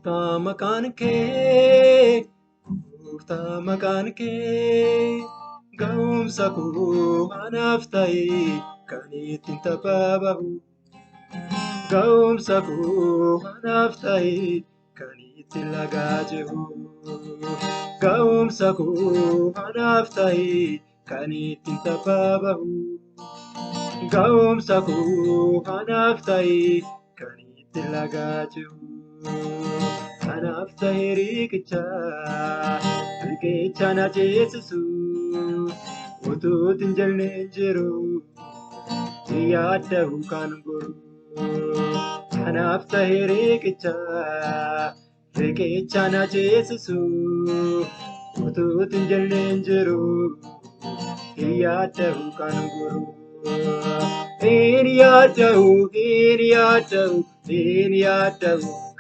Tamakan ke, tamakan ke, gaumsa ko hanaftai kanitin tababahu. Gaumsa ko hanaftai kanitin lagajehu. Gaumsa ko hanaftai kanitin tababahu. Gaumsa ko hanaftai kanitin lagajehu. Anaaf ta'e riqicha na ceesisu utuutti hin jalne jiru yaaddahu kan goru. Anaaf ta'e riqicha na ceesisu utuutti hin jalne jiru yaaddahu kan goru. Hin yaaddahu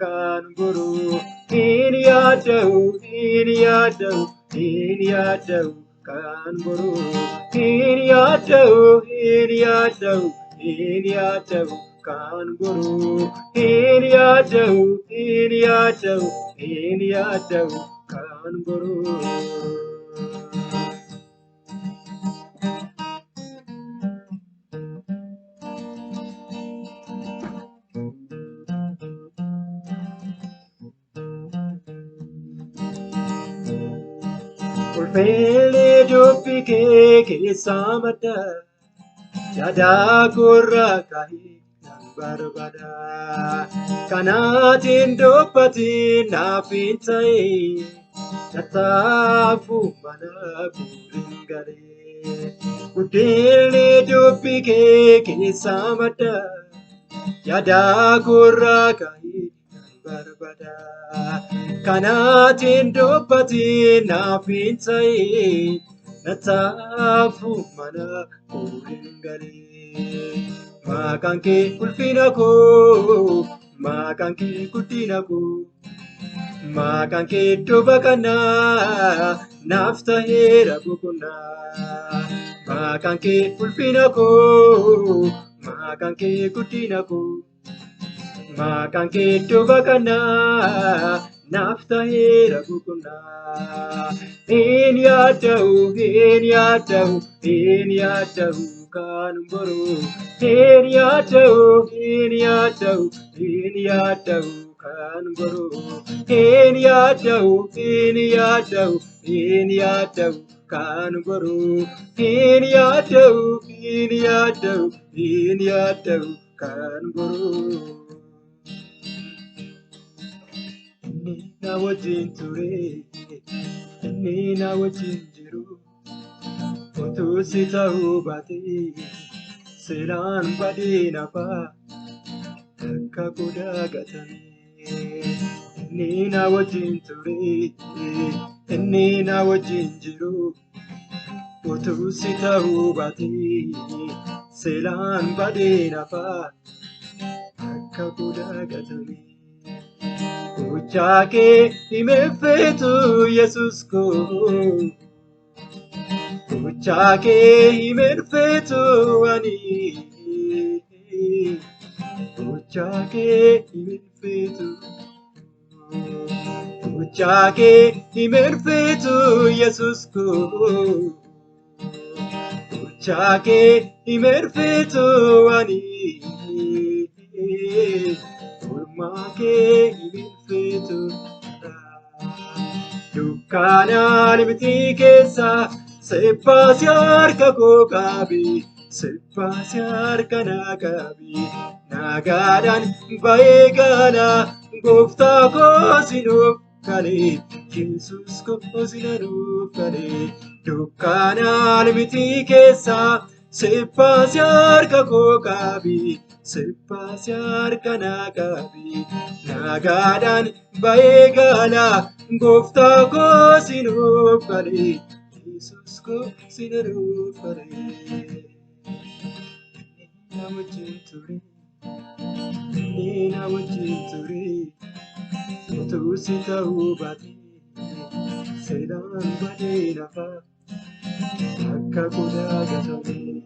kan guru. Hin yaaddahu kan guru. Hin yaaddahu kan guru. Hin yaaddahu kan guru. Ulfeellee dubbii kee keessaa madda yaada gurraa ka'ee nan barbaada. Kanaatiin dubbatiin naaf hin ta'e tattaafuu mana guurin galee. Guddinni dubbii kee keessaa madda yaada gurraa ka'ee nan barbaada. Kanaatiin dubbatiin naaf hin ta'e tattaafuu mana guurin galee. Maqaan kee ulfina koo, maqaan kee guddina koo, maqaan kee iddoo baqannaa naaf ta'eera boqonnaa. Maqaan kee ulfina koo, maqaan kee guddina koo, maqaan kee iddoo baqannaa naaf ta'eera boqonnaa. Hin yaaddahu kan boru. Hin yaaddahu kan boru. Hin yaaddahu kan boru. Hin yaaddahu kan boru. Inni na wajjin ture, inni na wajjin jiru. Utuu si ta'uu baatee seeraan badee nafaa akka qodaa gatamee. Inni na wajjin ture, inni na wajjin jiru. Utuu si ta'uu baatee seeraan badee nafaa akka qodaa gatamee. Gochaa kee himeffeetu Yesuus koo. Gochaa kee himeffeetu ani. Gochaa kee himeffeetu. Gochaa kee himeffeetu Yesuus koo. Gochaa kee himeffeetu ani. Ormaa kee himeffeetu. Dukkanaan miti keessa seppaasi harka koo qabi. Seppaasi harka naa qabi. Nagaadhaan ba'ee gaala gooftaa koo sinuuf galee. Yesuus koo sinuuf galee. Dukkanaan miti keessa seppaasi harka koo qabi. Seppaasi harka naa qabi. Nagaadhaan ba'ee gaala gooftaa koo sinuuf galee. Yesuus koo sinuuf galee. Na wajjin ture, inni na wajjin ture. Utuu si ta'uu baatee seeraan badee nafaa akka qodaa gatamee.